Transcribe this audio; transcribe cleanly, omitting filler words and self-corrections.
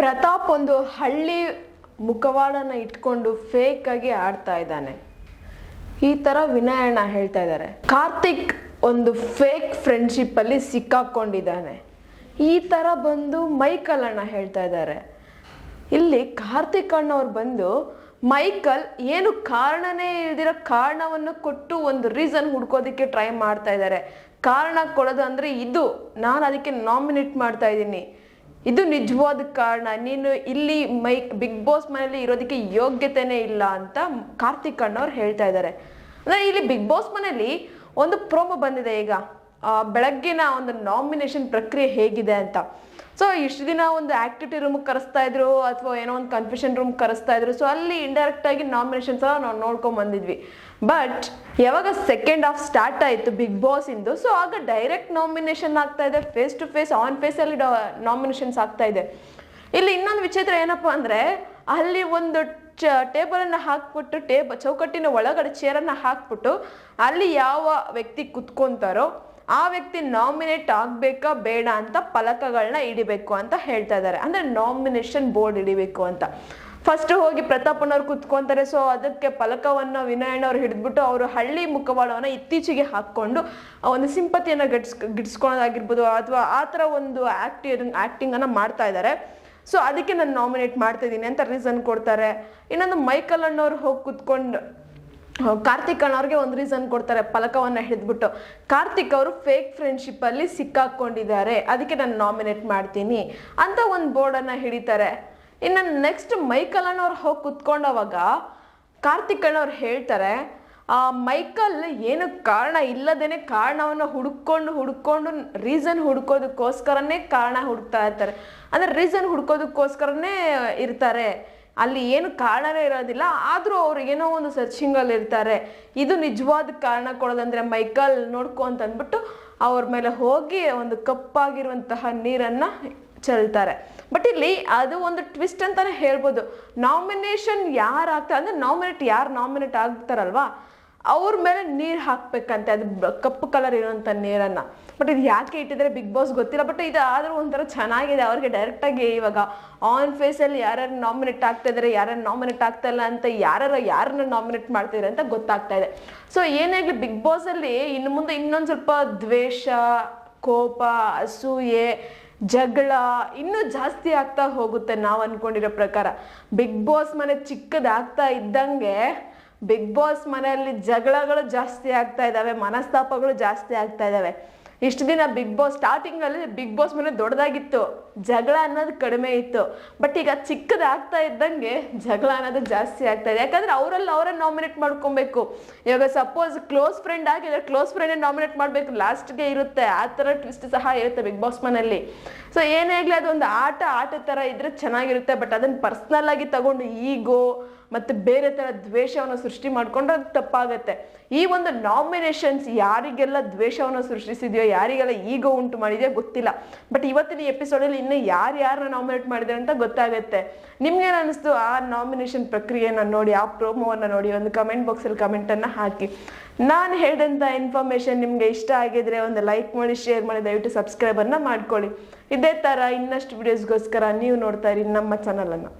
ಪ್ರತಾಪ್ ಒಂದು ಹಳ್ಳಿ ಮುಖವಾಡನ ಇಟ್ಕೊಂಡು ಫೇಕ್ ಆಗಿ ಆಡ್ತಾ ಇದ್ದಾನೆ. ಈ ತರ ವಿನಯ್ ಅಣ್ಣ ಹೇಳ್ತಾ ಇದ್ದಾರೆ. ಕಾರ್ತಿಕ್ ಒಂದು ಫೇಕ್ ಫ್ರೆಂಡ್ಶಿಪ್ ಅಲ್ಲಿ ಸಿಕ್ಕಾಕೊಂಡಿದ್ದಾನೆ. ಈ ತರ ಬಂದು ಮೈಕಲ್ ಅಣ್ಣ ಹೇಳ್ತಾ ಇದ್ದಾರೆ. ಇಲ್ಲಿ ಕಾರ್ತಿಕ್ ಅಣ್ಣವ್ರು ಬಂದು ಮೈಕಲ್ ಏನು ಕಾರಣನೇ ಇಲ್ದಿರೋ ಕಾರಣವನ್ನು ಕೊಟ್ಟು ಒಂದು ರೀಸನ್ ಹುಡ್ಕೋದಕ್ಕೆ ಟ್ರೈ ಮಾಡ್ತಾ ಇದ್ದಾರೆ. ಕಾರಣ ಕೊಡೋದು ಅಂದ್ರೆ ಇದು, ನಾನು ಅದಕ್ಕೆ ನಾಮಿನೇಟ್ ಮಾಡ್ತಾ ಇದ್ದೀನಿ, ಇದು ನಿಜವಾದ ಕಾರಣ, ನೀನು ಇಲ್ಲಿ ಬಿಗ್ ಬಾಸ್ ಮನೆಯಲ್ಲಿ ಇರೋದಕ್ಕೆ ಯೋಗ್ಯತೆನೇ ಇಲ್ಲ ಅಂತ ಕಾರ್ತಿಕ್ ಅಣ್ಣವ್ರು ಹೇಳ್ತಾ ಇದ್ದಾರೆ. ಅಂದ್ರೆ ಇಲ್ಲಿ ಬಿಗ್ ಬಾಸ್ ಮನೆಯಲ್ಲಿ ಒಂದು ಪ್ರೋಮೋ ಬಂದಿದೆ ಈಗ, ಬೆಳಗ್ಗಿನ ಒಂದು ನಾಮಿನೇಷನ್ ಪ್ರಕ್ರಿಯೆ ಹೇಗಿದೆ ಅಂತ. ಸೊ ಇಷ್ಟು ದಿನ ಒಂದು ಆಕ್ಟಿವಿಟಿ ರೂಮ್ ಕರೆಸ್ತಾ ಇದ್ರು ಅಥವಾ ಏನೋ ಒಂದು ಕನ್ಫ್ಯೂಷನ್ ರೂಮ್ ಕರೆಸ್ತಾ ಇದ್ರು. ಸೊ ಅಲ್ಲಿ ಇಂಡೈರೆಕ್ಟ್ ಆಗಿ ನಾಮಿನೇಷನ್ಸ್ ಎಲ್ಲ ನಾವು ನೋಡ್ಕೊಂಡ್ ಬಂದಿದ್ವಿ. ಬಟ್ ಯಾವಾಗ ಸೆಕೆಂಡ್ ಹಾಫ್ ಸ್ಟಾರ್ಟ್ ಆಯಿತು ಬಿಗ್ ಬಾಸ್ ಇಂದು, ಸೊ ಆಗ ಡೈರೆಕ್ಟ್ ನಾಮಿನೇಷನ್ ಆಗ್ತಾ ಇದೆ, face to face on face ಅಲ್ಲಿ ನಾಮಿನೇಷನ್ಸ್ ಆಗ್ತಾ ಇದೆ. ಇಲ್ಲಿ ಇನ್ನೊಂದು ವಿಚಿತ್ರ ಏನಪ್ಪಾ ಅಂದ್ರೆ, ಅಲ್ಲಿ ಒಂದು ಟೇಬಲ್ ಅನ್ನ ಹಾಕ್ಬಿಟ್ಟು ಚೌಕಟ್ಟಿನ ಒಳಗಡೆ ಚೇರನ್ನ ಹಾಕ್ಬಿಟ್ಟು ಅಲ್ಲಿ ಯಾವ ವ್ಯಕ್ತಿ ಕುತ್ಕೊಂತಾರೋ ಆ ವ್ಯಕ್ತಿ ನಾಮಿನೇಟ್ ಆಗ್ಬೇಕಾ ಬೇಡ ಅಂತ ಫಲಕಗಳನ್ನ ಹಿಡಿಬೇಕು ಅಂತ ಹೇಳ್ತಾ ಇದ್ದಾರೆ. ಅಂದ್ರೆ ನಾಮಿನೇಷನ್ ಬೋರ್ಡ್ ಹಿಡಿಬೇಕು ಅಂತ. ಫಸ್ಟ್ ಹೋಗಿ ಪ್ರತಾಪಣ್ಣವ್ರು ಕುತ್ಕೊಂತಾರೆ. ಸೊ ಅದಕ್ಕೆ ಫಲಕವನ್ನ ವಿನಯ್ ಅಣ್ಣವ್ರು ಹಿಡಿದ್ಬಿಟ್ಟು ಅವರು ಹಳ್ಳಿ ಮುಖವಾಡವನ್ನ ಇತ್ತೀಚೆಗೆ ಹಾಕೊಂಡು ಒಂದು ಸಿಂಪತಿಯನ್ನ ಗಿಟ್ಸ್ಕೊಳ್ಳೋದಾಗಿರ್ಬೋದು ಅಥವಾ ಆ ಥರ ಒಂದು ಆಕ್ಟಿಂಗ್ ಅನ್ನ ಮಾಡ್ತಾ ಇದ್ದಾರೆ. ಸೊ ಅದಕ್ಕೆ ನಾನು ನಾಮಿನೇಟ್ ಮಾಡ್ತಾ ಇದ್ದೀನಿ ಅಂತ ರೀಸನ್ ಕೊಡ್ತಾರೆ. ಇನ್ನೊಂದು ಮೈಕಲ್ ಅಣ್ಣವ್ರು ಹೋಗಿ ಕುತ್ಕೊಂಡು ಕಾರ್ತಿಕ್ ಅಣ್ಣವ್ರಿಗೆ ಒಂದು ರೀಸನ್ ಕೊಡ್ತಾರೆ, ಫಲಕವನ್ನ ಹಿಡಿದ್ಬಿಟ್ಟು ಕಾರ್ತಿಕ್ ಅವರು ಫೇಕ್ ಫ್ರೆಂಡ್ಶಿಪ್ ಅಲ್ಲಿ ಸಿಕ್ಕಾಕೊಂಡಿದ್ದಾರೆ, ಅದಕ್ಕೆ ನಾನು ನಾಮಿನೇಟ್ ಮಾಡ್ತೀನಿ ಅಂತ ಒಂದು ಬೋರ್ಡನ್ನ ಹಿಡಿತಾರೆ. ಇನ್ನು ನೆಕ್ಸ್ಟ್ ಮೈಕಲ್ ಅಣ್ಣವ್ರು ಹೋಗಿ ಕುತ್ಕೊಂಡವಾಗ ಕಾರ್ತಿಕ್ ಅಣ್ಣವ್ರು ಹೇಳ್ತಾರೆ, ಮೈಕಲ್ ಏನು ಕಾರಣ ಇಲ್ಲದೇನೆ ಕಾರಣವನ್ನು ಹುಡ್ಕೊಂಡು ರೀಸನ್ ಹುಡ್ಕೋದಕ್ಕೋಸ್ಕರನೇ ಕಾರಣ ಹುಡುಕ್ತಾ ಇರ್ತಾರೆ. ಅಂದ್ರೆ ರೀಸನ್ ಹುಡ್ಕೋದಕ್ಕೋಸ್ಕರನೇ ಇರ್ತಾರೆ, ಅಲ್ಲಿ ಏನು ಕಾರಣನೇ ಇರೋದಿಲ್ಲ, ಆದರೂ ಅವ್ರು ಏನೋ ಒಂದು ಸರ್ಚಿಂಗಲ್ಲಿ ಇರ್ತಾರೆ. ಇದು ನಿಜವಾದ ಕಾರಣ ಕೊಡೋದಂದ್ರೆ ಮೈಕಲ್ ನೋಡ್ಕೊ ಅಂತ ಅಂದ್ಬಿಟ್ಟು ಅವ್ರ ಮೇಲೆ ಹೋಗಿ ಒಂದು ಕಪ್ಪಾಗಿರುವಂತಹ ನೀರನ್ನ ಚೆಲ್ತಾರೆ. ಬಟ್ ಇಲ್ಲಿ ಅದು ಒಂದು ಟ್ವಿಸ್ಟ್ ಅಂತಾನೆ ಹೇಳ್ಬೋದು. ನಾಮಿನೇಷನ್ ಯಾರು ಆಗ್ತಾರೆ ಅಂದ್ರೆ ಯಾರು ನಾಮಿನೇಟ್ ಆಗ್ತಾರಲ್ವಾ ಅವ್ರ ಮೇಲೆ ನೀರು ಹಾಕ್ಬೇಕಂತೆ, ಅದು ಕಪ್ಪು ಕಲರ್ ಇರುವಂಥ ನೀರನ್ನ. ಬಟ್ ಇದು ಯಾಕೆ ಇಟ್ಟಿದ್ರೆ ಬಿಗ್ ಬಾಸ್ ಗೊತ್ತಿಲ್ಲ. ಬಟ್ ಇದು ಆದ್ರೂ ಒಂಥರ ಚೆನ್ನಾಗಿದೆ. ಅವ್ರಿಗೆ ಡೈರೆಕ್ಟಾಗಿ ಇವಾಗ ಆನ್ ಫೇಸಲ್ಲಿ ಯಾರ್ಯಾರು ನಾಮಿನೇಟ್ ಆಗ್ತಾ ಇದ್ದಾರೆ, ಯಾರ್ಯಾರು ನಾಮಿನೇಟ್ ಆಗ್ತಾ ಇಲ್ಲ ಅಂತ ಯಾರನ್ನ ನಾಮಿನೇಟ್ ಮಾಡ್ತಿದ್ದಾರೆ ಅಂತ ಗೊತ್ತಾಗ್ತಾ ಇದೆ. ಸೊ ಏನಾಗಲಿ ಬಿಗ್ ಬಾಸ್ ಅಲ್ಲಿ ಇನ್ನು ಮುಂದೆ ಇನ್ನೊಂದು ಸ್ವಲ್ಪ ದ್ವೇಷ, ಕೋಪ, ಅಸೂಯೆ, ಜಗಳ ಇನ್ನೂ ಜಾಸ್ತಿ ಆಗ್ತಾ ಹೋಗುತ್ತೆ. ನಾವು ಅನ್ಕೊಂಡಿರೋ ಪ್ರಕಾರ ಬಿಗ್ ಬಾಸ್ ಮನೆ ಚಿಕ್ಕದಾಗ್ತಾ ಇದ್ದಂಗೆ ಬಿಗ್ ಬಾಸ್ ಮನೆಯಲ್ಲಿ ಜಗಳಗಳು ಜಾಸ್ತಿ ಆಗ್ತಾ ಇದ್ದಾವೆ, ಮನಸ್ತಾಪಗಳು ಜಾಸ್ತಿ ಆಗ್ತಾ ಇದ್ದಾವೆ. ಇಷ್ಟು ದಿನ ಬಿಗ್ ಬಾಸ್ ಸ್ಟಾರ್ಟಿಂಗ್ ಅಲ್ಲಿ ಬಿಗ್ ಬಾಸ್ ಮನೆ ದೊಡ್ಡದಾಗಿತ್ತು, ಜಗಳ ಅನ್ನೋದು ಕಡಿಮೆ ಇತ್ತು. ಬಟ್ ಈಗ ಚಿಕ್ಕದಾಗ್ತಾ ಇದ್ದಂಗೆ ಜಗಳ ಅನ್ನೋದು ಜಾಸ್ತಿ ಆಗ್ತಾ ಇದೆ. ಯಾಕಂದ್ರೆ ಅವರೇ ನಾಮಿನೇಟ್ ಮಾಡ್ಕೊಬೇಕು. ಇವಾಗ ಸಪೋಸ್ ಕ್ಲೋಸ್ ಫ್ರೆಂಡ್ ಆಗಿದ್ರೆ ಕ್ಲೋಸ್ ಫ್ರೆಂಡ್ ನಾಮಿನೇಟ್ ಮಾಡ್ಬೇಕು, ಲಾಸ್ಟ್ಗೆ ಇರುತ್ತೆ. ಆ ಥರ ಟ್ವಿಸ್ಟ್ ಸಹ ಇರುತ್ತೆ ಬಿಗ್ ಬಾಸ್ ಮನೆಯಲ್ಲಿ. ಸೊ ಏನೇ ಆಗಲಿ ಅದೊಂದು ಆಟ ಥರ ಇದ್ರೆ ಚೆನ್ನಾಗಿರುತ್ತೆ. ಬಟ್ ಅದನ್ನ ಪರ್ಸ್ನಲ್ ಆಗಿ ತಗೊಂಡು ಈಗೋ ಮತ್ತೆ ಬೇರೆ ತರ ದ್ವೇಷವನ್ನು ಸೃಷ್ಟಿ ಮಾಡ್ಕೊಂಡ್ರೆ ಅದು ತಪ್ಪಾಗತ್ತೆ. ಈ ಒಂದು ನಾಮಿನೇಷನ್ಸ್ ಯಾರಿಗೆಲ್ಲ ದ್ವೇಷವನ್ನು ಸೃಷ್ಟಿಸಿದೆಯೋ, ಯಾರಿಗೆಲ್ಲ ಈಗೋ ಉಂಟು ಮಾಡಿದೆಯೋ ಗೊತ್ತಿಲ್ಲ. ಬಟ್ ಇವತ್ತಿನ ಎಪಿಸೋಡಲ್ಲಿ ಇನ್ನು ಯಾರನ್ನ ನಾಮಿನೇಟ್ ಮಾಡಿದ್ದಾರೆ ಅಂತ ಗೊತ್ತಾಗುತ್ತೆ. ನಿಮ್ಗೇನು ಅನಿಸ್ತು ಆ ನಾಮಿನೇಷನ್ ಪ್ರಕ್ರಿಯೆನ ನೋಡಿ, ಆ ಪ್ರೋಮೋವನ್ನು ನೋಡಿ? ಒಂದು ಕಮೆಂಟ್ ಬಾಕ್ಸಲ್ಲಿ ಕಮೆಂಟನ್ನು ಹಾಕಿ. ನಾನು ಹೇಳಿದಂಥ ಇನ್ಫಾರ್ಮೇಷನ್ ನಿಮಗೆ ಇಷ್ಟ ಆಗಿದ್ರೆ ಒಂದು ಲೈಕ್ ಮಾಡಿ, ಶೇರ್ ಮಾಡಿ, ದಯವಿಟ್ಟು ಸಬ್ಸ್ಕ್ರೈಬನ್ನು ಮಾಡ್ಕೊಳ್ಳಿ. ಇದೇ ಥರ ಇನ್ನಷ್ಟು ವಿಡಿಯೋಸ್ಗೋಸ್ಕರ ನೀವು ನೋಡ್ತಾ ಇರಿ ನಮ್ಮ ಚಾನಲನ್ನು.